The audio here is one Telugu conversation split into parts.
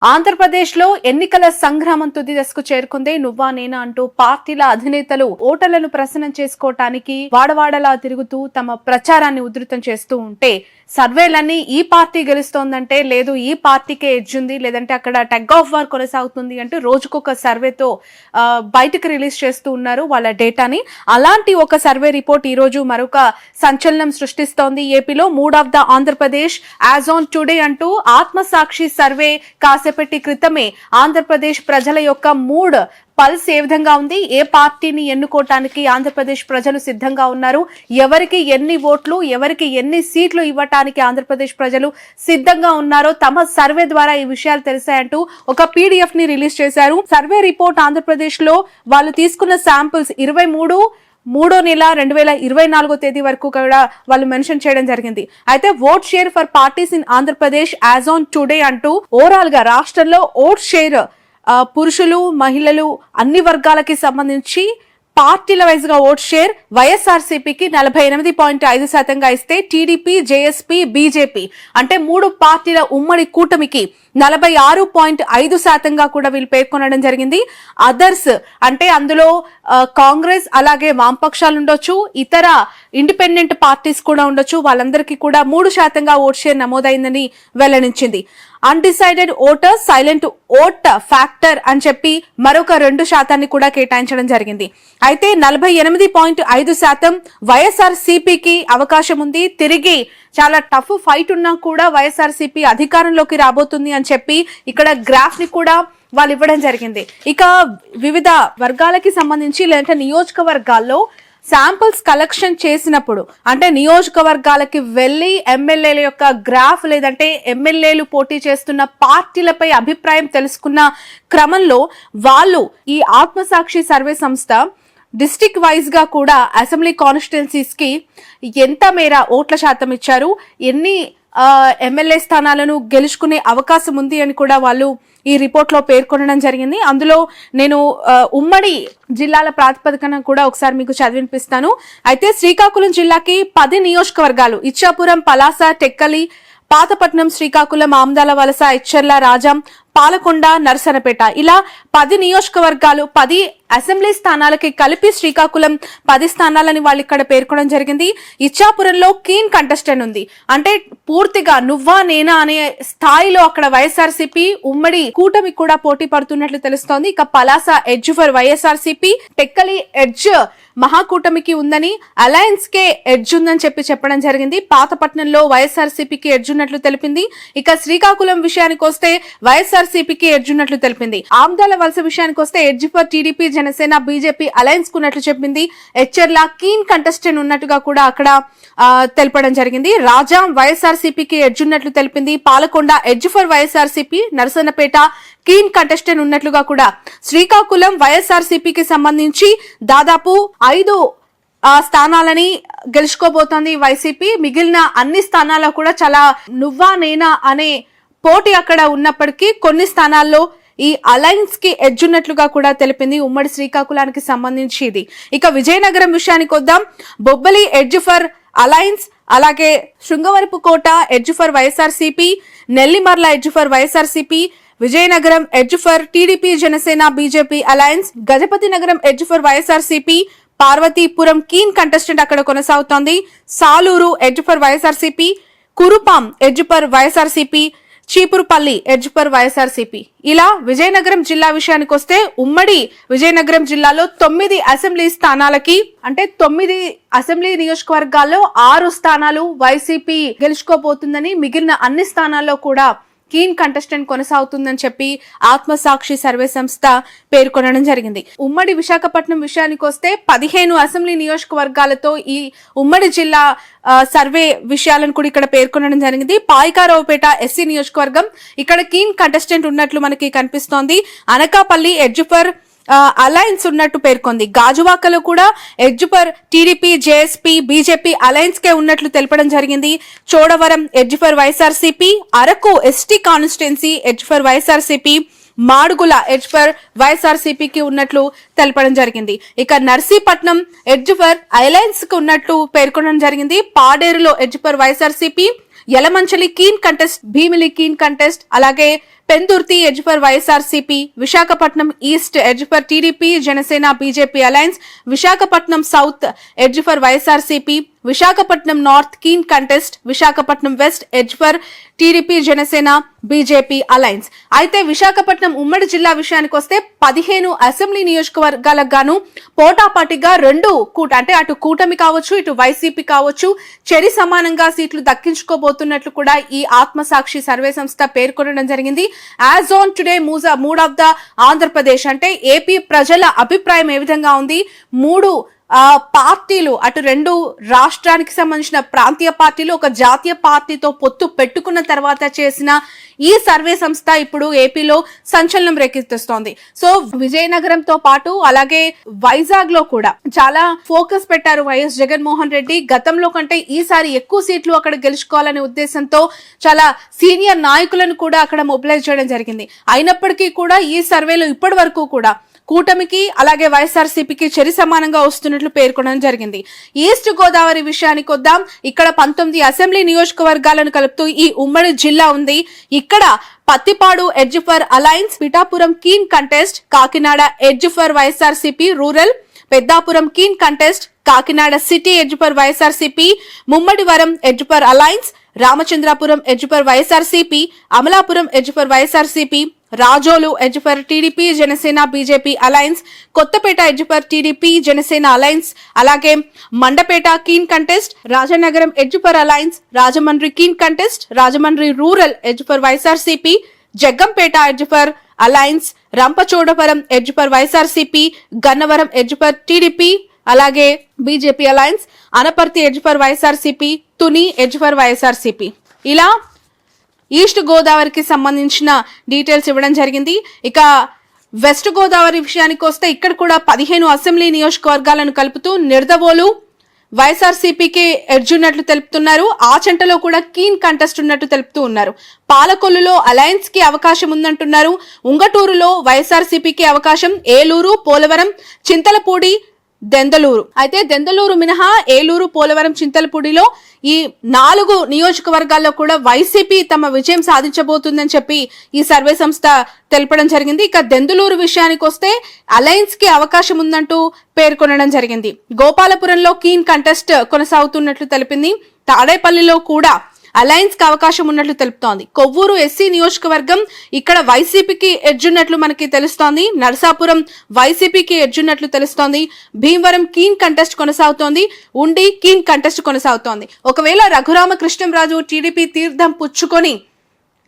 ఆంధ్రప్రదేశ్ లో ఎన్నికల సంగ్రామం తుది దశకు చేరుకుంది. నువ్వా నేనా అంటూ పార్టీల అధినేతలు ఓటర్లను ప్రసన్నం చేసుకోవటానికి వాడవాడలా తిరుగుతూ తమ ప్రచారాన్ని ఉధృతం చేస్తూ ఉంటే సర్వేలన్నీ ఈ పార్టీ గెలుస్తోందంటే లేదు ఈ పార్టీకే ఎడ్జ్ ఉంది, లేదంటే అక్కడ టగ్ ఆఫ్ వార్ కొనసాగుతుంది అంటూ రోజుకొక సర్వేతో బయటకు రిలీజ్ చేస్తూ ఉన్నారు వాళ్ళ డేటాని. అలాంటి ఒక సర్వే రిపోర్ట్ ఈ రోజు మరొక సంచలనం సృష్టిస్తోంది. ఏపీలో mood of the Andhra Pradesh as on today అంటూ ఆత్మసాక్షి సర్వే కాసేపటి క్రితమే ఆంధ్రప్రదేశ్ ప్రజల యొక్క మూడ్ పల్స్ ఏ విధంగా ఉంది, ఏ పార్టీని ఎన్నుకోవటానికి ఆంధ్రప్రదేశ్ ప్రజలు సిద్ధంగా ఉన్నారు, ఎవరికి ఎన్ని ఓట్లు ఎవరికి ఎన్ని సీట్లు ఇవ్వటానికి ఆంధ్రప్రదేశ్ ప్రజలు సిద్ధంగా ఉన్నారో తమ సర్వే ద్వారా ఈ విషయాలు తెలిసాయంటూ ఒక PDF ని రిలీజ్ చేశారు. సర్వే రిపోర్ట్ ఆంధ్రప్రదేశ్ లో వాళ్ళు తీసుకున్న శాంపుల్స్ 23వ నెల 2024 తేదీ వరకు కూడా వాళ్ళు మెన్షన్ చేయడం జరిగింది. అయితే vote share for parties in Andhra Pradesh as on today అంటూ ఓవరాల్ గా రాష్ట్రంలో ఓట్ షేర్ పురుషులు మహిళలు అన్ని వర్గాలకి సంబంధించి పార్టీల వైజ్ గా ఓట్ షేర్ వైఎస్ఆర్సీపీకి 48.5% ఇస్తే టీడీపీ, జేఎస్పీ, బీజేపీ అంటే మూడు పార్టీల ఉమ్మడి కూటమికి 46.5% కూడా వీళ్ళు పేర్కొనడం జరిగింది. అదర్స్ అంటే అందులో కాంగ్రెస్ అలాగే వామపక్షాలు ఉండొచ్చు, ఇతర ఇండిపెండెంట్ పార్టీస్ కూడా ఉండొచ్చు, వాళ్ళందరికీ కూడా 3% ఓట్ షేర్ నమోదైందని వెల్లడించింది. Undecided voters silent vote factor అని చెప్పి మరొక 2% కూడా కేటాయించడం జరిగింది. అయితే 48.5% వైఎస్ఆర్సీపీకి అవకాశం ఉంది. తిరిగి చాలా టఫ్ ఫైట్ ఉన్నా కూడా వైఎస్ఆర్సీపీ అధికారంలోకి రాబోతుంది అని చెప్పి ఇక్కడ గ్రాఫ్ ని కూడా వాళ్ళు ఇవ్వడం జరిగింది. ఇక వివిధ వర్గాలకి సంబంధించి లేదంటే నియోజకవర్గాల్లో శాంపుల్స్ కలెక్షన్ చేసినప్పుడు అంటే నియోజకవర్గాలకి వెళ్లి ఎమ్మెల్యేల యొక్క గ్రాఫ్ లేదంటే ఎమ్మెల్యేలు పోటీ చేస్తున్న పార్టీలపై అభిప్రాయం తెలుసుకున్న క్రమంలో వాళ్ళు ఈ ఆత్మసాక్షి సర్వే సంస్థ డిస్ట్రిక్ట్ వైజ్ గా కూడా అసెంబ్లీ కాన్స్టిట్యున్సీస్ కి ఎంత మేర ఓట్ల శాతం ఇచ్చారు, ఎన్ని ఎమ్మెల్యే స్థానాలను గెలుచుకునే అవకాశం ఉంది అని కూడా వాళ్ళు ఈ రిపోర్ట్ లో పేర్కొనడం జరిగింది. అందులో నేను ఉమ్మడి జిల్లాల ప్రాతిపదికన కూడా ఒకసారి మీకు చదివినిపిస్తాను. అయితే శ్రీకాకుళం జిల్లాకి 10 నియోజకవర్గాలు ఇచ్చాపురం, పలాస, టెక్కలి, పాతపట్నం, శ్రీకాకుళం, ఆమ్దాల వలస, ఇచ్చర్ల, రాజాం, పాలకొండ, నరసనపేట ఇలా 10 నియోజకవర్గాలు 10 అసెంబ్లీ స్థానాలకి కలిపి శ్రీకాకుళం 10 స్థానాలని వాళ్ళు ఇక్కడ పేర్కొనడం జరిగింది. ఇచ్చాపురంలో కీన్ కంటెస్టెంట్ ఉంది అంటే పూర్తిగా నువ్వా నేనా అనే స్థాయిలో అక్కడ వైఎస్ఆర్సీపీ ఉమ్మడి కూటమి కూడా పోటీ పడుతున్నట్లు తెలుస్తోంది. ఇక Palasa edge for YSRCP, Tekkali edge మహాకూటమికి ఉందని, అలయన్స్ కే ఎడ్జ్ ఉందని చెప్పడం జరిగింది. పాతపట్నంలో వైఎస్ఆర్సీపీకి ఎడ్జ్ ఉన్నట్లు తెలిపింది. ఇక శ్రీకాకుళం విషయానికి వస్తే వైఎస్ఆర్సీపీకి ఎడ్జ్ ఉన్నట్లు తెలిపింది. ఆమ్దాల వలస విషయానికి వస్తే edge for TDP, Janasena, BJP alliance కున్నట్లు చెప్పింది. ఎచ్చర్ల కీన్ కంటెస్టెంట్ ఉన్నట్టుగా కూడా అక్కడ తెలపడం జరిగింది. రాజాం వైఎస్ఆర్సీపీకి ఎడ్జ్ ఉన్నట్లు తెలిపింది. Palakonda edge for YSRCP, Narasannapeta keen contestant ఉన్నట్లుగా కూడా శ్రీకాకుళం వైఎస్ఆర్సీపీకి సంబంధించి దాదాపు 5 స్థానాలని గెలుచుకోబోతోంది వైసీపీ. మిగిలిన అన్ని స్థానాల్లో కూడా చాలా నువ్వా నేనా అనే పోటీ అక్కడ ఉన్నప్పటికీ కొన్ని స్థానాల్లో ఈ అలయన్స్ కి ఎడ్జ్ ఉన్నట్లుగా కూడా తెలిపింది ఉమ్మడి శ్రీకాకుళానికి సంబంధించి ఇది. ఇక విజయనగరం విషయానికి వద్దాం. బొబ్బలి ఎడ్జ్ ఫర్ అలయన్స్, అలాగే Srungavarapukota edge for YSRCP, Nellimarla edge for YSRCP, Vizianagaram edge for TDP, Janasena, BJP alliance, Gajapathinagaram edge for YSRCP, Parvathipuram keen contestant అక్కడ కొనసాగుతోంది. Salur edge for YSRCP, Kurupam edge for YSRCP, Cheepurupalli edge for YSRCP. ఇలా విజయనగరం జిల్లా విషయానికి వస్తే ఉమ్మడి విజయనగరం జిల్లాలో 9 అసెంబ్లీ స్థానాలకి అంటే 9 అసెంబ్లీ నియోజకవర్గాల్లో 6 స్థానాలు వైసీపీ గెలుచుకోబోతుందని, మిగిలిన అన్ని స్థానాల్లో కూడా కీన్ కంటెస్టెంట్ కొనసాగుతుందని చెప్పి ఆత్మసాక్షి సర్వే సంస్థ పేర్కొనడం జరిగింది. ఉమ్మడి విశాఖపట్నం విషయానికి వస్తే 15 అసెంబ్లీ నియోజకవర్గాలతో ఈ ఉమ్మడి జిల్లా సర్వే విషయాలను కూడా ఇక్కడ పేర్కొనడం జరిగింది. పాయికారావుపేట ఎస్సీ నియోజకవర్గం ఇక్కడ కీన్ కంటెస్టెంట్ ఉన్నట్లు మనకి కనిపిస్తోంది. అనకాపల్లి ఎడ్జ్ ఫర్ అలయన్స్ ఉన్నట్టు పేర్కొంది. గాజువాకలో కూడా edge for TDP, JSP, BJP alliance కే ఉన్నట్లు తెలపడం జరిగింది. Chodavaram edge for YSRCP, Araku ST constituency edge for YSRCP, Madugula edge for వైఎస్ఆర్సీపీకి ఉన్నట్లు తెలపడం జరిగింది. ఇక నర్సీపట్నం ఎడ్జ్ ఫర్ అలయన్స్ కు ఉన్నట్లు పేర్కొనడం జరిగింది. పాడేరులో edge for YSRCP, Yelamanchili keen contest, Bheemili keen contest, అలాగే Pendurthi edge for YSRCP, Visakhapatnam east edge for TDP Janasena BJP alliance, Visakhapatnam south edge for YSRCP, Visakhapatnam north keen contest, Visakhapatnam west edge for TDP Janasena BJP alliance. అయితే విశాఖపట్నం ఉమ్మడి జిల్లా విషయానికి వస్తే 15 అసెంబ్లీ నియోజకవర్గాలకు గాను పోటాపాటిగా అంటే అటు కూటమి కావచ్చు ఇటు వైసీపీ కావచ్చు చెరి సమానంగా సీట్లు దక్కించుకోబోతున్నట్లు కూడా ఈ ఆత్మసాక్షి సర్వే సంస్థ పేర్కొనడం జరిగింది. As on today mood of the Andhra Pradesh అంటే ఏపీ ప్రజల అభిప్రాయం ఏ విధంగా ఉంది, 3 పార్టీలు అటు 2 రాష్ట్రానికి సంబంధించిన ప్రాంతీయ పార్టీలు ఒక జాతీయ పార్టీతో పొత్తు పెట్టుకున్న తర్వాత చేసిన ఈ సర్వే సంస్థ ఇప్పుడు ఏపీలో సంచలనం రేకెత్తిస్తోంది. సో విజయనగరంతో పాటు అలాగే వైజాగ్ లో కూడా చాలా ఫోకస్ పెట్టారు వైఎస్ జగన్మోహన్ రెడ్డి. గతంలో కంటే ఈసారి ఎక్కువ సీట్లు అక్కడ గెలుచుకోవాలనే ఉద్దేశంతో చాలా సీనియర్ నాయకులను కూడా అక్కడ మొబిలైజ్ చేయడం జరిగింది. అయినప్పటికీ కూడా ఈ సర్వేలో ఇప్పటి వరకు కూడా కూటమికి అలాగే వైఎస్ఆర్సీపీకి చెరి సమానంగా వస్తున్నట్లు పేర్కొనడం జరిగింది. ఈస్ట్ గోదావరి విషయానికి వద్దాం. ఇక్కడ 19 అసెంబ్లీ నియోజకవర్గాలను కలుపుతూ ఈ ఉమ్మడి జిల్లా ఉంది. ఇక్కడ Pattipadu edge for alliance, Pithapuram keen contest, Kakinada edge for YSRCP rural, Peddapuram keen contest, Kakinada city edge for YSRCP, Mummidivaram edge for alliance, Ramachandrapuram edge for YSRCP, Amalapuram edge for YSRCP, Razole edge for TDP Janasena BJP alliance, Kothapeta edge for TDP Janasena alliance, అలాగే Mandapeta keen contest, Rajanagaram edge for alliance, Rajahmundry keen contest, Rajahmundry rural edge for YSRCP, Jaggampeta edge for alliance, Rampachodavaram edge for YSRCP, Gannavaram edge for TDP అలాగే BJP alliance, Anaparthi edge for YSRCP, Tuni edge for YSRCP. ఇలా ఈస్ట్ గోదావరికి సంబంధించిన డీటెయిల్స్ ఇవ్వడం జరిగింది. ఇక వెస్ట్ గోదావరి విషయానికి వస్తే ఇక్కడ కూడా 15 అసెంబ్లీ నియోజకవర్గాలను కలుపుతూ నిడదవోలు వైఎస్ఆర్సీపీకి ఎడ్జ్ ఉన్నట్లు తెలుపుతున్నారు. ఆచంటలో కూడా కీన్ కంటెస్ట్ ఉన్నట్టు తెలుపుతూ ఉన్నారు. పాలకొల్లులో అలయన్స్ కి అవకాశం ఉందంటున్నారు. ఉంగటూరులో వైఎస్ఆర్సీపీకి అవకాశం, ఏలూరు, పోలవరం, చింతలపూడి, దెందలూరు. అయితే దెందలూరు మినహా ఏలూరు, పోలవరం, చింతలపూడిలో ఈ 4 నియోజకవర్గాల్లో కూడా వైసీపీ తమ విజయం సాధించబోతుందని చెప్పి ఈ సర్వే సంస్థ తెలపడం జరిగింది. ఇక దెందులూరు విషయానికి వస్తే అలయన్స్ కి అవకాశం ఉందంటూ పేర్కొనడం జరిగింది. గోపాలపురంలో కీన్ కంటెస్ట్ కొనసాగుతున్నట్లు తెలిపింది. తాడేపల్లిలో కూడా అలయన్స్ కి అవకాశం ఉన్నట్లు తెలుపుతోంది. కొవ్వూరు ఎస్సీ నియోజకవర్గం ఇక్కడ వైసీపీకి ఎడ్జ్ ఉన్నట్లు మనకి తెలుస్తోంది. నరసాపురం వైసీపీకి ఎడ్జ్ ఉన్నట్లు తెలుస్తోంది. భీమవరం కీన్ కంటెస్ట్ కొనసాగుతోంది. ఉండి కీన్ కంటెస్ట్ కొనసాగుతోంది. ఒకవేళ రఘురామకృష్ణంరాజు టీడీపీ తీర్థం పుచ్చుకొని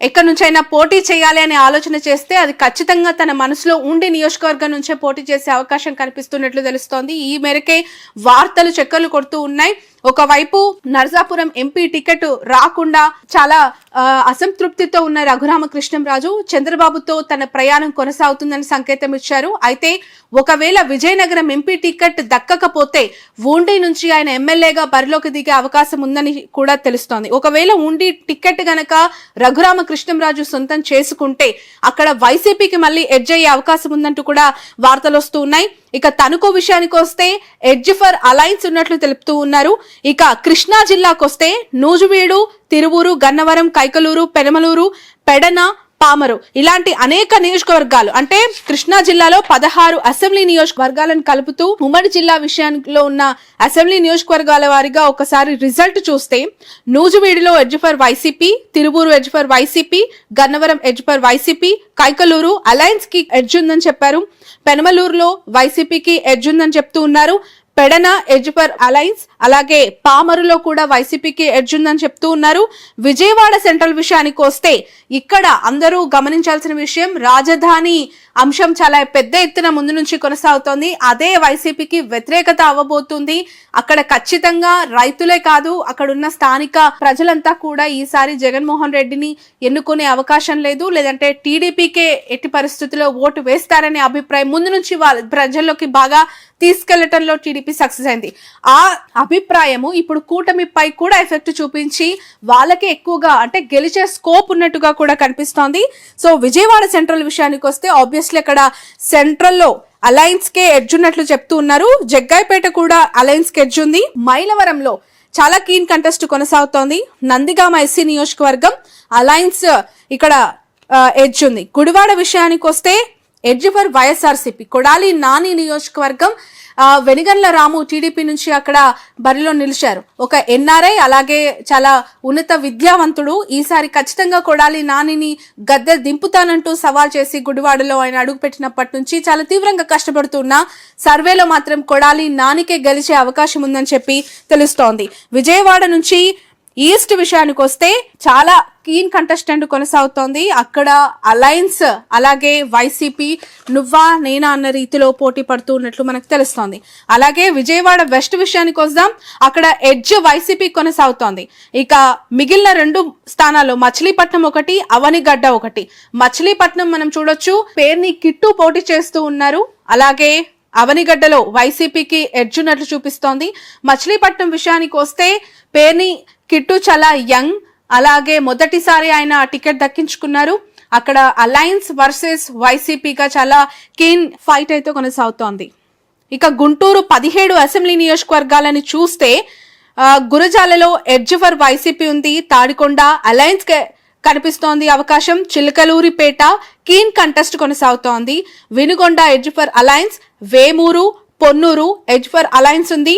ఎక్కడి నుంచైనా పోటీ చేయాలి అనే ఆలోచన చేస్తే అది ఖచ్చితంగా తన మనసులో ఉండి నియోజకవర్గం నుంచే పోటీ చేసే అవకాశం కనిపిస్తున్నట్లు తెలుస్తోంది. ఈ మేరకే వార్తలు చక్కర్లు కొడుతూ ఉన్నాయి. ఒకవైపు నరసాపురం ఎంపీ టికెట్ రాకుండా చాలా అసంతృప్తితో ఉన్న రఘురామకృష్ణంరాజు చంద్రబాబుతో తన ప్రయాణం కొనసాగుతుందని సంకేతం ఇచ్చారు. అయితే ఒకవేళ విజయనగరం ఎంపీ టికెట్ దక్కకపోతే ఉండి నుంచి ఆయన ఎమ్మెల్యేగా బరిలోకి దిగే అవకాశం ఉందని కూడా తెలుస్తోంది. ఒకవేళ ఉండి టికెట్ గనక రఘురామకృష్ణంరాజు సొంతం చేసుకుంటే అక్కడ వైసీపీకి మళ్ళీ ఎడ్జ్ అయ్యే అవకాశం ఉందంటూ కూడా వార్తలు వస్తూ ఉన్నాయి. ఇక తణుకు విషయానికి వస్తే ఎడ్జ్ ఫర్ అలయన్స్ ఉన్నట్లు తెలుపుతూ ఉన్నారు. ఇక కృష్ణా జిల్లాకు వస్తే నూజువీడు, తిరువూరు, గన్నవరం, కైకలూరు, పెనమలూరు, పెడన, పామరు ఇలాంటి అనేక నియోజకవర్గాలు అంటే కృష్ణా జిల్లాలో 16 అసెంబ్లీ నియోజకవర్గాలను కలుపుతూ ఉమ్మడి జిల్లా విషయంలో ఉన్న అసెంబ్లీ నియోజకవర్గాల వారిగా ఒకసారి రిజల్ట్ చూస్తే నూజువీడిలో edge for YCP, Tiruvuru edge for YCP, Gannavaram edge for YCP, Kaikaluru alliance కి ఎడ్జ్ ఉందని చెప్పారు. పెనమలూరులో వైసీపీకి ఎడ్జ్ ఉందని చెప్తూ ఉన్నారు. పెడన ఎడ్జ్ ఫర్ అలయన్స్, అలాగే పామరులో కూడా వైసీపీకి ఎడ్జ్ ఉందని చెప్తూ ఉన్నారు. విజయవాడ సెంట్రల్ విషయానికి వస్తే ఇక్కడ అందరూ గమనించాల్సిన విషయం రాజధాని అంశం చాలా పెద్ద ఎత్తున ముందు నుంచి కొనసాగుతోంది. అదే వైసీపీకి వ్యతిరేకత అవ్వబోతుంది. అక్కడ ఖచ్చితంగా రైతులే కాదు అక్కడున్న స్థానిక ప్రజలంతా కూడా ఈసారి జగన్మోహన్ రెడ్డిని ఎన్నుకునే అవకాశం లేదు, లేదంటే టీడీపీకే ఎట్టి పరిస్థితుల్లో ఓటు వేస్తారనే అభిప్రాయం ముందు నుంచి వాళ్ళ ప్రజల్లోకి బాగా తీసుకెళ్లటంలో టీడీపీ సక్సెస్ అయింది. ఆ అభిప్రాయము ఇప్పుడు కూటమిపై కూడా ఎఫెక్ట్ చూపించి వాళ్ళకి ఎక్కువగా అంటే గెలిచే స్కోప్ ఉన్నట్టుగా కూడా కనిపిస్తోంది. సో విజయవాడ సెంట్రల్ విషయానికి వస్తే ఆబ్వియస్లీ అక్కడ సెంట్రల్లో అలయన్స్ కే ఎడ్జ్ ఉన్నట్లు చెప్తూ ఉన్నారు. జగ్గాయిపేట కూడా అలయన్స్ కి ఎడ్జ్ ఉంది. మైలవరంలో చాలా కీన్ కంటెస్ట్ కొనసాగుతోంది. నందిగామ ఎస్సీ నియోజకవర్గం అలయన్స్ ఇక్కడ ఎడ్జ్ ఉంది. గుడివాడ విషయానికి వస్తే ఎడ్జ్ ఫర్ వైఎస్ఆర్సీపీ కొడాలి నాని నియోజకవర్గం. వెనిగండ్ల రాము టీడీపీ నుంచి అక్కడ బరిలో నిలిచారు. ఒక ఎన్ఆర్ఐ, అలాగే చాలా ఉన్నత విద్యావంతుడు. ఈసారి ఖచ్చితంగా కొడాలి నానిని గద్దె దింపుతానంటూ సవాల్ చేసి గుడివాడలో ఆయన అడుగుపెట్టినప్పటి నుంచి చాలా తీవ్రంగా కష్టపడుతున్న సర్వేలో మాత్రం కొడాలి నానికే గెలిచే అవకాశం ఉందని చెప్పి తెలుస్తోంది. విజయవాడ నుంచి ఈస్ట్ విషయానికి వస్తే చాలా కీన్ కంటెస్టెంట్ కొనసాగుతోంది. అక్కడ అలయన్స్ అలాగే వైసీపీ నువ్వా నేనా అన్న రీతిలో పోటీ పడుతూ ఉన్నట్లు మనకు తెలుస్తోంది. అలాగే విజయవాడ వెస్ట్ విషయానికి వద్దాం. అక్కడ ఎడ్జ్ వైసీపీ కొనసాగుతోంది. ఇక మిగిలిన 2 స్థానాల్లో మచిలీపట్నం ఒకటి, అవనిగడ్డ ఒకటి. మచిలీపట్నం మనం చూడొచ్చు, పేర్ని కిట్టు పోటీ చేస్తూ ఉన్నారు. అలాగే అవనిగడ్డలో వైసీపీకి ఎడ్జ్ ఉన్నట్లు చూపిస్తోంది. మచిలీపట్నం విషయానికి వస్తే పేర్ని కిట్టు చాలా యంగ్, అలాగే మొదటిసారి ఆయన టికెట్ దక్కించుకున్నారు. అక్కడ అలయన్స్ వర్సెస్ వైసీపీగా చాలా కీన్ ఫైట్ అయితే కొనసాగుతోంది. ఇక గుంటూరు 17 అసెంబ్లీ నియోజకవర్గాలని చూస్తే గురజాలలో ఎడ్జ్ ఫర్ వైసీపీ ఉంది. తాడికొండ అలయన్స్ కనిపిస్తోంది అవకాశం. చిలకలూరిపేట కీన్ కంటెస్ట్ కొనసాగుతోంది. Vinukonda edge for alliance, Vemuru Ponnur edge for alliance ఉంది.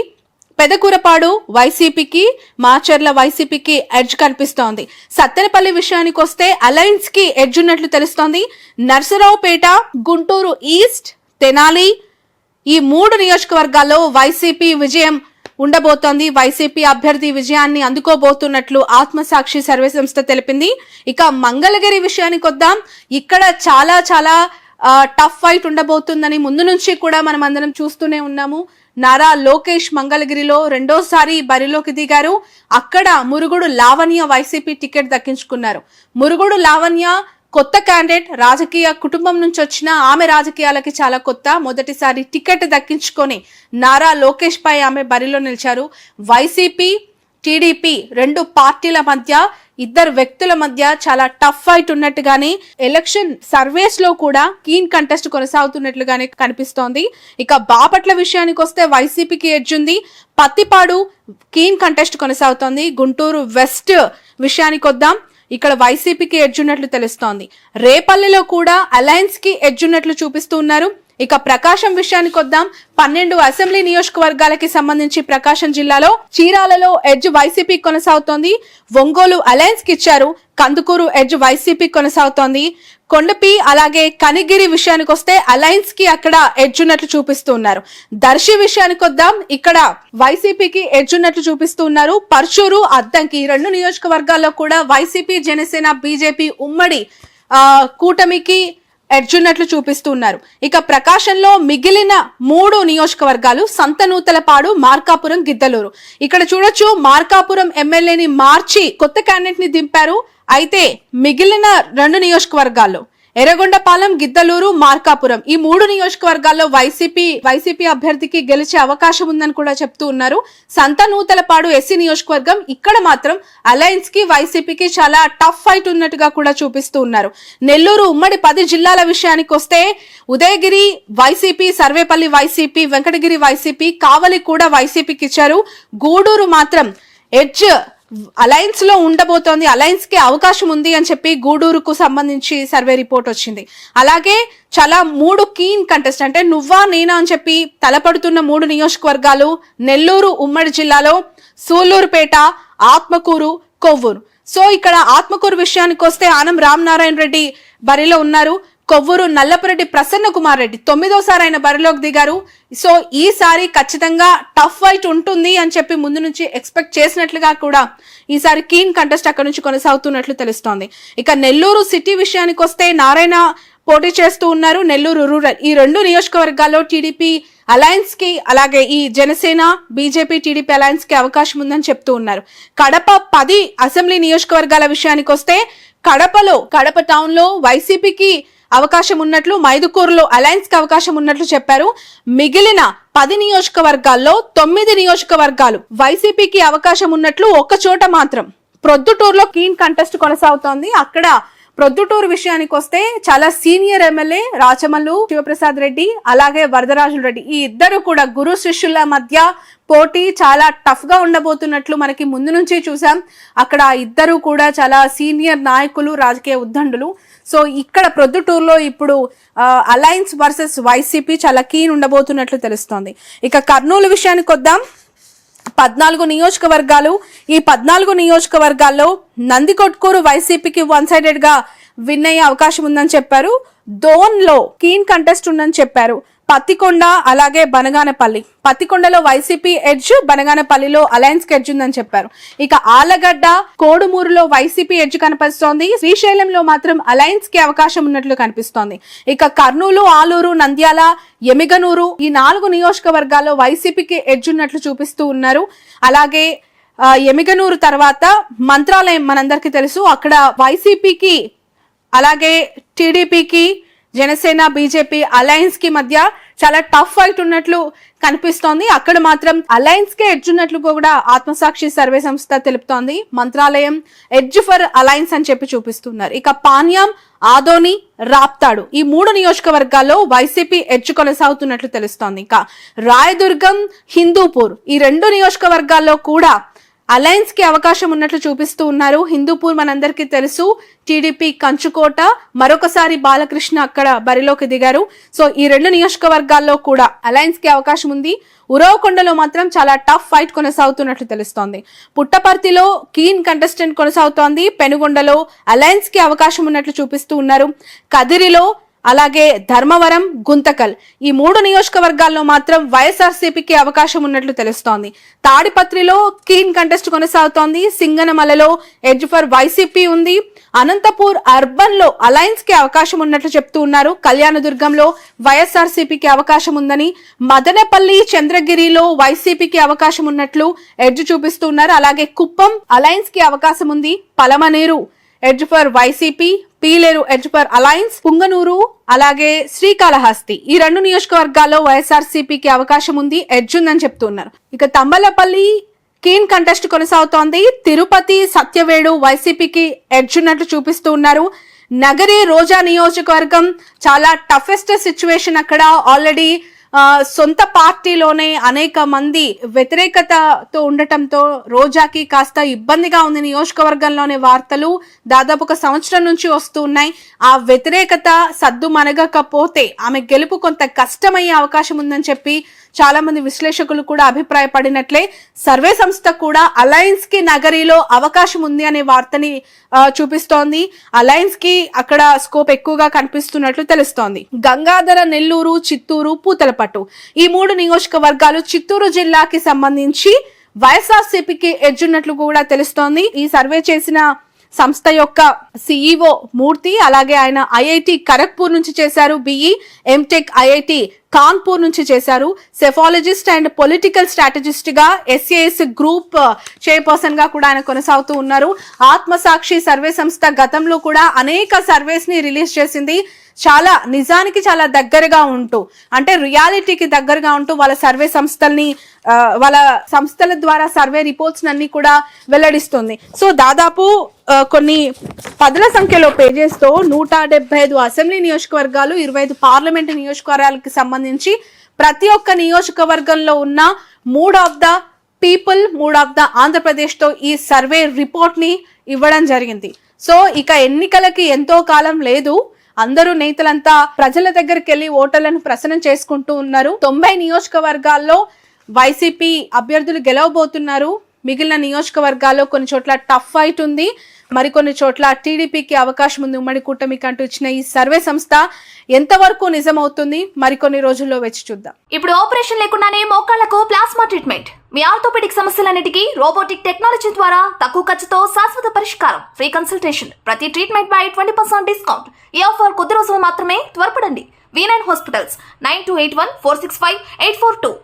పెదకూరపాడు వైసీపీకి, మాచర్ల వైసీపీకి ఎడ్జ్ కనిపిస్తోంది. సత్తెనపల్లి విషయానికి వస్తే అలయన్స్ కి ఎడ్జ్ ఉన్నట్లు తెలుస్తోంది. నర్సరావుపేట, గుంటూరు ఈస్ట్, తెనాలి ఈ 3 నియోజకవర్గాల్లో వైసీపీ విజయం ఉండబోతోంది. వైసీపీ అభ్యర్థి విజయాన్ని అందుకోబోతున్నట్లు ఆత్మసాక్షి సర్వే సంస్థ తెలిపింది. ఇక మంగళగిరి విషయానికి వద్దాం. ఇక్కడ చాలా చాలా టఫ్ ఫైట్ ఉండబోతుందని ముందు నుంచి కూడా మనం అందరం చూస్తూనే ఉన్నాము. నారా లోకేష్ మంగళగిరిలో 2వ సారి బరిలోకి దిగారు. అక్కడ మురుగుడు లావణ్య వైసీపీ టికెట్ దక్కించుకున్నారు. మురుగుడు లావణ్య కొత్త క్యాండిడేట్, రాజకీయ కుటుంబం నుంచి వచ్చిన ఆమె రాజకీయాలకి చాలా కొత్త. మొదటిసారి టికెట్ దక్కించుకొని నారా లోకేష్ పై ఆమె బరిలో నిలిచారు. వైసీపీ టీడీపీ 2 పార్టీల మధ్య, 2 వ్యక్తుల మధ్య చాలా టఫ్ ఫైట్ ఉన్నట్టుగానే ఎలక్షన్ సర్వేస్ లో కూడా కీన్ కంటెస్ట్ కొనసాగుతున్నట్లుగానే కనిపిస్తోంది. ఇక బాపట్ల విషయానికి వస్తే వైసీపీకి ఎడ్జ్ ఉంది. పత్తిపాడు కీన్ కంటెస్ట్ కొనసాగుతోంది. గుంటూరు వెస్ట్ విషయానికి వద్దాం. ఇక్కడ వైసీపీకి ఎడ్జ్ ఉన్నట్లు తెలుస్తోంది. రేపల్లిలో కూడా అలయన్స్ కి ఎడ్జ్ ఉన్నట్లు చూపిస్తూ ఉన్నారు. ఇక ప్రకాశం విషయానికి వద్దాం. 12 అసెంబ్లీ నియోజకవర్గాలకి సంబంధించి ప్రకాశం జిల్లాలో చీరాలలో ఎడ్జ్ వైసీపీ కొనసాగుతోంది. ఒంగోలు అలయన్స్ కి ఇచ్చారు. కందుకూరు ఎడ్జ్ వైసీపీ కొనసాగుతోంది. కొండపి అలాగే కనిగిరి విషయానికి వస్తే అలయన్స్ కి అక్కడ ఎడ్జ్ ఉన్నట్లు చూపిస్తూ ఉన్నారు. దర్శి విషయానికి వద్దాం. ఇక్కడ వైసీపీకి ఎడ్జ్ ఉన్నట్లు చూపిస్తూ ఉన్నారు. పర్చూరు, అద్దంకి 2 నియోజకవర్గాల్లో కూడా వైసీపీ, జనసేన, బీజేపీ ఉమ్మడి కూటమికి ఎడ్జ్ ఉన్నట్లు చూపిస్తూ ఉన్నారు. ఇక ప్రకాశంలో మిగిలిన 3 నియోజకవర్గాలు సంతనూతలపాడు, మార్కాపురం, గిద్దలూరు. ఇక్కడ చూడొచ్చు, మార్కాపురం ఎమ్మెల్యేని మార్చి కొత్త క్యాండిడేట్ ని దింపారు. అయితే మిగిలిన 2 నియోజకవర్గాల్లో ఎర్రగొండపాలెం, గిద్దలూరు, మార్కాపురం ఈ 3 నియోజకవర్గాల్లో వైసీపీ అభ్యర్థికి గెలిచే అవకాశం ఉందని కూడా చెప్తూ ఉన్నారు. సంతనూతలపాడు ఎస్సీ నియోజకవర్గం, ఇక్కడ మాత్రం అలయన్స్ కి వైసీపీకి చాలా టఫ్ ఫైట్ ఉన్నట్టుగా కూడా చూపిస్తూ ఉన్నారు. నెల్లూరు ఉమ్మడి 10 జిల్లాల విషయానికి వస్తే Udayagiri YCP, Sarvepalli YCP, Venkatagiri YCP, Kavali కూడా వైసీపీకి ఇచ్చారు. గూడూరు మాత్రం ఎడ్జ్ అలయన్స్ లో ఉండబోతోంది, అలయన్స్ కి అవకాశం ఉంది అని చెప్పి గూడూరుకు సంబంధించి సర్వే రిపోర్ట్ వచ్చింది. అలాగే చాలా 3 కీన్ కంటెస్ట్, అంటే నువ్వా నేనా అని చెప్పి తలపడుతున్న 3 నియోజకవర్గాలు నెల్లూరు ఉమ్మడి జిల్లాలో సూళ్లూరుపేట, ఆత్మకూరు, కొవ్వూరు. సో ఇక్కడ ఆత్మకూరు విషయానికి వస్తే ఆనం రామనారాయణ రెడ్డి బరిలో ఉన్నారు. కొవ్వూరు నల్లపురెడ్డి ప్రసన్న కుమార్ రెడ్డి 9వ సారి ఆయన బరిలోకి దిగారు. సో ఈసారి ఖచ్చితంగా టఫ్ ఫైట్ ఉంటుంది అని చెప్పి ముందు నుంచి ఎక్స్పెక్ట్ చేసినట్లుగా కూడా ఈసారి కీన్ కంటెస్ట్ అక్కడ నుంచి కొనసాగుతున్నట్లు తెలుస్తోంది. ఇక నెల్లూరు సిటీ విషయానికి వస్తే నారాయణ పోటీ చేస్తూ ఉన్నారు. నెల్లూరు రూరల్ ఈ 2 నియోజకవర్గాల్లో టీడీపీ అలయన్స్ కి, అలాగే ఈ జనసేన, బీజేపీ, టీడీపీ అలయన్స్ కి అవకాశం ఉందని చెప్తూ ఉన్నారు. కడప 10 అసెంబ్లీ నియోజకవర్గాల విషయానికి వస్తే కడప టౌన్ లో వైసీపీకి అవకాశం ఉన్నట్లు, మైదుకూరులో అలయన్స్ కి అవకాశం ఉన్నట్లు చెప్పారు. మిగిలిన 10 నియోజకవర్గాల్లో 9 నియోజకవర్గాలు వైసీపీకి అవకాశం ఉన్నట్లు, ఒక్క చోట మాత్రం ప్రొద్దుటూరులో కీన్ కంటెస్ట్ కొనసాగుతోంది. అక్కడ ప్రొద్దుటూరు విషయానికి వస్తే చాలా సీనియర్ ఎమ్మెల్యే రాచమల్లు శివప్రసాద్ రెడ్డి అలాగే వరదరాజుల రెడ్డి ఈ ఇద్దరు కూడా గురు శిష్యుల మధ్య పోటీ చాలా టఫ్ గా ఉండబోతున్నట్లు మనకి ముందు నుంచి చూసాం. అక్కడ ఇద్దరు కూడా చాలా సీనియర్ నాయకులు, రాజకీయ ఉద్దండులు. సో ఇక్కడ ప్రొద్దుటూరులో ఇప్పుడు అలయన్స్ వర్సెస్ వైసీపీ చాలా కీన్ ఉండబోతున్నట్లు తెలుస్తోంది. ఇక కర్నూలు విషయానికి వద్దాం. 14 నియోజకవర్గాలు. ఈ 14 నియోజకవర్గాల్లో నందికొట్కూరు వైసీపీకి వన్ సైడెడ్ గా విన్ అయ్యే అవకాశం ఉందని చెప్పారు. దోన్ లో కీన్ కంటెస్ట్ ఉందని చెప్పారు. పత్తికొండ అలాగే బనగానపల్లి, పత్తికొండలో వైసీపీ ఎడ్జ్, బనగానపల్లిలో అలయన్స్ కి ఎడ్జ్ ఉందని చెప్పారు. ఇక ఆలగడ్డ, కోడుమూరులో వైసీపీ ఎడ్జ్ కనిపిస్తోంది. శ్రీశైలంలో మాత్రం అలయన్స్ కి అవకాశం ఉన్నట్లు కనిపిస్తోంది. ఇక కర్నూలు, ఆలూరు, నంద్యాల, ఎమిగనూరు ఈ 4 నియోజకవర్గాల్లో వైసీపీకి ఎడ్జ్ ఉన్నట్లు చూపిస్తూ ఉన్నారు. అలాగే ఎమిగనూరు తర్వాత మంత్రాలయం మనందరికీ తెలుసు, అక్కడ వైసీపీకి అలాగే టీడీపీకి, జనసేన, బీజేపీ అలయన్స్ కి మధ్య చాలా టఫ్ ఫైట్ ఉన్నట్లు కనిపిస్తోంది. అక్కడ మాత్రం అలయన్స్ కే ఎడ్జ్ ఉన్నట్లు కూడా ఆత్మసాక్షి సర్వే సంస్థ తెలుపుతోంది. మంత్రాలయం ఎడ్జ్ ఫర్ అలయన్స్ అని చెప్పి చూపిస్తున్నారు. ఇక పాణ్యం, ఆదోని, రాప్తాడు ఈ 3 నియోజకవర్గాల్లో వైసీపీ ఎడ్జ్ కొనసాగుతున్నట్లు తెలుస్తోంది. ఇంకా రాయదుర్గం, హిందూపూర్ ఈ 2 నియోజకవర్గాల్లో కూడా అలయన్స్ కి అవకాశం ఉన్నట్లు చూపిస్తూ ఉన్నారు. హిందూపూర్ మనందరికీ తెలుసు, టీడీపీ కంచుకోట, మరొకసారి బాలకృష్ణ అక్కడ బరిలోకి దిగారు. సో ఈ 2 నియోజకవర్గాల్లో కూడా అలయన్స్ కి అవకాశం ఉంది. ఉరవకొండలో మాత్రం చాలా టఫ్ ఫైట్ కొనసాగుతున్నట్లు తెలుస్తోంది. పుట్టపర్తిలో కీన్ కంటెస్టెంట్ కొనసాగుతోంది. పెనుగొండలో అలయన్స్ కి అవకాశం ఉన్నట్లు చూపిస్తూ ఉన్నారు. కదిరిలో అలాగే ధర్మవరం, గుంతకల్ ఈ 3 నియోజకవర్గాల్లో మాత్రం వైఎస్ఆర్సీపీకి అవకాశం ఉన్నట్లు తెలుస్తోంది. తాడిపత్రిలో కీన్ కంటెస్ట్ కొనసాగుతోంది. సింగనమలలో ఎడ్జ్ ఫర్ వైసీపీ ఉంది. అనంతపూర్ అర్బన్ లో అలయన్స్ కి అవకాశం ఉన్నట్లు చెప్తూ ఉన్నారు. కళ్యాణదుర్గంలో వైఎస్ఆర్సీపీకి అవకాశం ఉందని, మదనపల్లి, చంద్రగిరిలో వైసీపీకి అవకాశం ఉన్నట్లు ఎడ్జ్ చూపిస్తూ ఉన్నారు. అలాగే కుప్పం అలయన్స్ కి అవకాశం ఉంది. Palamaner edge for YCP, Pileru edge for alliance, Punganur అలాగే శ్రీకాళహస్తి ఈ 2 నియోజకవర్గాల్లో వైఎస్ఆర్సీపీకి అవకాశం ఉంది, ఎడ్జ్ ఉందని చెప్తున్నారు. ఇక తంబలపల్లి కీన్ కంటెస్ట్ కొనసాగుతోంది. తిరుపతి, సత్యవేడు వైసీపీకి ఎడ్జ్ ఉన్నట్లు చూపిస్తూ ఉన్నారు. నగరి, రోజా నియోజకవర్గం చాలా టఫెస్ట్ సిచ్యువేషన్. అక్కడ ఆల్రెడీ సొంత పార్టీలోనే అనేక మంది వ్యతిరేకతతో ఉండటంతో రోజాకి కాస్త ఇబ్బందిగా ఉంది. నియోజకవర్గంలోనే వార్తలు దాదాపు 1 సంవత్సరం నుంచి వస్తూ ఉన్నాయి. ఆ వ్యతిరేకత సద్దు మనగకపోతే ఆమె గెలుపు కొంత కష్టమయ్యే అవకాశం ఉందని చెప్పి చాలా మంది విశ్లేషకులు కూడా అభిప్రాయపడినట్లే సర్వే సంస్థ కూడా అలయన్స్ కి నగరిలో అవకాశం ఉంది అనే వార్తని చూపిస్తోంది. అలయన్స్ కి అక్కడ స్కోప్ ఎక్కువగా కనిపిస్తున్నట్లు తెలుస్తోంది. గంగాధర, నెల్లూరు, చిత్తూరు, పూతలపట్టు ఈ 3 నియోజకవర్గాలు చిత్తూరు జిల్లాకి సంబంధించి వైఎస్ఆర్సీపీకి ఎడ్జ్ ఉన్నట్లు కూడా తెలుస్తోంది. ఈ సర్వే చేసిన సంస్థ యొక్క సిఇఓ మూర్తి, అలాగే ఆయన ఐఐటి ఖరగ్పూర్ నుంచి చేశారు బిఈ, ఎంటెక్ ఐఐటి కాన్పూర్ నుంచి చేశారు. సెఫాలజిస్ట్ అండ్ పొలిటికల్ స్ట్రాటజిస్ట్ గా ఎస్ఏఎస్ గ్రూప్ చైర్పర్సన్ గా కూడా ఆయన కొనసాగుతూ ఉన్నారు. ఆత్మసాక్షి సర్వే సంస్థ గతంలో కూడా అనేక సర్వేస్ ని రిలీజ్ చేసింది. చాలా నిజానికి చాలా దగ్గరగా ఉంటూ, అంటే రియాలిటీకి దగ్గరగా ఉంటూ వాళ్ళ సర్వే సంస్థల్ని వాళ్ళ సంస్థల ద్వారా సర్వే రిపోర్ట్స్ అన్ని కూడా వెల్లడిస్తుంది. సో దాదాపు కొన్ని 10ల సంఖ్యలో పేజెస్ తో 175 అసెంబ్లీ నియోజకవర్గాలు, 25 పార్లమెంట్ నియోజకవర్గాలకు సంబంధించి ప్రతి ఒక్క నియోజకవర్గంలో ఉన్న 3 of the people, 3 of the Andhra Pradesh తో ఈ సర్వే రిపోర్ట్ ని ఇవ్వడం జరిగింది. సో ఇక ఎన్నికలకి ఎంతో కాలం లేదు. అందరూ నేతలంతా ప్రజల దగ్గరికి వెళ్లి ఓటర్లను ప్రసన్నం చేసుకుంటూ ఉన్నారు. 90 నియోజకవర్గాల్లో వైసీపీ అభ్యర్థులు గెలవబోతున్నారు. మిగిలిన నియోజకవర్గాల్లో కొన్ని చోట్ల టఫ్ ఫైట్ ఉంది, మరికొన్ని చోట్ల టీడీపీకి అవకాశం ఉంది. ఉమ్మడి కూటమికి అంటూ ఇచ్చిన ఈ సర్వే సంస్థ ఎంతవరకు నిజమవుతుంది మరికొన్ని రోజుల్లో వేచి చూద్దాం. ఇప్పుడు ఆపరేషన్ లేకుండానే మోకాళ్లకు ప్లాస్మా ట్రీట్మెంట్, మీ ఆర్థోపెడిక్ సమస్యలన్నిటికీ రోబోటిక్ టెక్నాలజీ ద్వారా తక్కువ ఖర్చుతో శాశ్వత పరిష్కారం, ఫ్రీ కన్సల్టేషన్, ప్రతి ట్రీట్మెంట్ పై 20% డిస్కౌంట్. ఈ ఆఫర్ కొద్ది రోజులు మాత్రమే, త్వరపడండి. V9 hospitals 9281465842